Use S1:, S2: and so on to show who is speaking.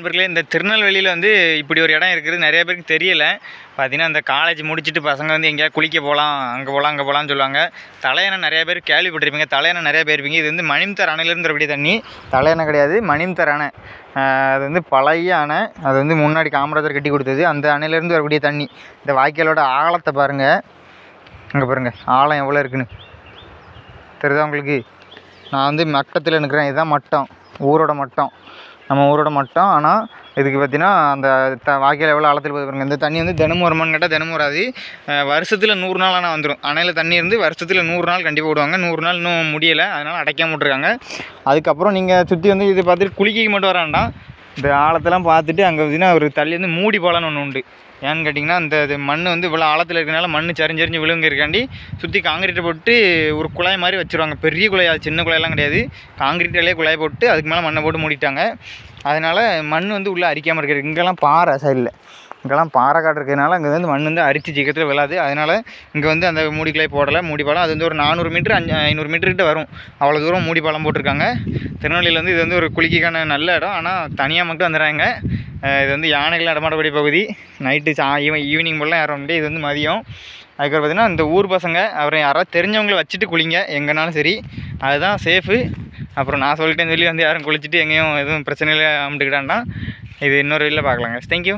S1: நண்பர்களே, இந்த திருநெல்வேலியில் வந்து இப்படி ஒரு இடம் இருக்குது, நிறைய பேருக்கு தெரியல. பார்த்தீங்கன்னா, இந்த காலேஜ் முடிச்சுட்டு பசங்க வந்து எங்கேயா குளிக்க போகலாம், அங்கே போகலாம், அங்கே போகலான்னு சொல்லுவாங்க. தலையணை நிறைய பேர் கேள்விப்பட்டிருப்பீங்க, தலையணை நிறைய பேருப்பீங்க. இது வந்து மணிமுத்தாறு அணையிலேருந்து வரக்கூடிய தண்ணி, தலையணை கிடையாது, மணிமுத்தாறு அணை. அது வந்து பழைய அணை, அது வந்து முன்னாடி காமராஜர் கட்டி கொடுத்தது. அந்த அணையிலேருந்து வரக்கூடிய தண்ணி. இந்த வாய்க்காலோட ஆழத்தை பாருங்கள், அங்கே பாருங்கள் ஆழம் எவ்வளோ இருக்குன்னு தெரியுதா உங்களுக்கு? நான் வந்து மட்டத்தில் நிற்கிறேன், இதுதான் மட்டம், ஊரோட மட்டம், நம்ம ஊரோட மட்டம். ஆனால் இதுக்கு பார்த்தீங்கன்னா அந்த வாய்க்கால் எவ்வளோ ஆழத்தில் போய் பாருங்கள். இந்த தண்ணி வந்து தினமும் வருமானு கேட்டால் தினமும் வராது. வருஷத்தில் 100 நாள் ஆனால் வந்துடும். அணையில் தண்ணி இருந்து வருஷத்தில் 100 நாள் கண்டிப்பாக விடுவாங்க. 100 நாள் இன்னும் முடியலை, அதனால் அடைக்காம விட்ருக்காங்க. அதுக்கப்புறம் நீங்கள் சுற்றி வந்து இதை பார்த்துட்டு குளிக்க மட்டும் வர வேண்டாம், இந்த ஆழத்தெல்லாம் பார்த்துட்டு அங்கே பார்த்தீங்கன்னா ஒரு தள்ளி வந்து மூடி போகலான்னு ஒன்று உண்டு. ஏன்னு கேட்டிங்கன்னா, இந்த மண் வந்து இவ்வளோ ஆழத்தில் இருக்கிறனால மண் சரிஞ்சு விழுங்கிறக்காண்டி சுற்றி காங்கிரீட்டை போட்டு ஒரு குழாய் மாதிரி வச்சுருவாங்க. பெரிய குழாய், அது சின்ன குழாயெல்லாம் கிடையாது. காங்கிரீட்டிலே குழாய் போட்டு அதுக்கு மேலே மண்ணை போட்டு மூடிட்டாங்க. அதனால் மண் வந்து உள்ளே அரிக்காமல் இருக்கிறது. இங்கெல்லாம் பாறை சைடில், இங்கெல்லாம் பாறை காடு இருக்கிறதுனால அங்கே வந்து மண் வந்து அரித்து சீக்கிரத்தில் விழாது. அதனால் இங்கே வந்து அந்த மூடிக்குழாய் போடலை. மூடி பாலம் அது வந்து ஒரு 400 மீட்ரு 500 மீட்டர்கிட்ட வரும், அவ்வளோ தூரம் மூடி பாலம் போட்டிருக்காங்க. திருநெல்வேலியில் வந்து இது வந்து ஒரு குளிக்கான நல்ல இடம். ஆனால் தனியாக மட்டும் வந்துடுறாங்க. இது வந்து யானைகள் நடமாடக்கூடிய பகுதி. நைட்டு ஈவினிங் போலலாம் யாரும் வந்து, இது வந்து மதியம். அதுக்கப்புறம் பார்த்திங்கன்னா இந்த ஊர் பசங்க அப்புறம் யாராவது தெரிஞ்சவங்கள வச்சுட்டு குளிங்க எங்கேனாலும் சரி, அதுதான் சேஃபு. அப்புறம் நான் சொல்லிட்டேன்னு சொல்லி வந்து யாரும் குளிச்சுட்டு எங்கேயும் எதுவும் பிரச்சனையில் அமுட்டுக்கிட்டான்னா இது இன்னொரு வீட்டில் பார்க்கலாங்க. தேங்க்யூ.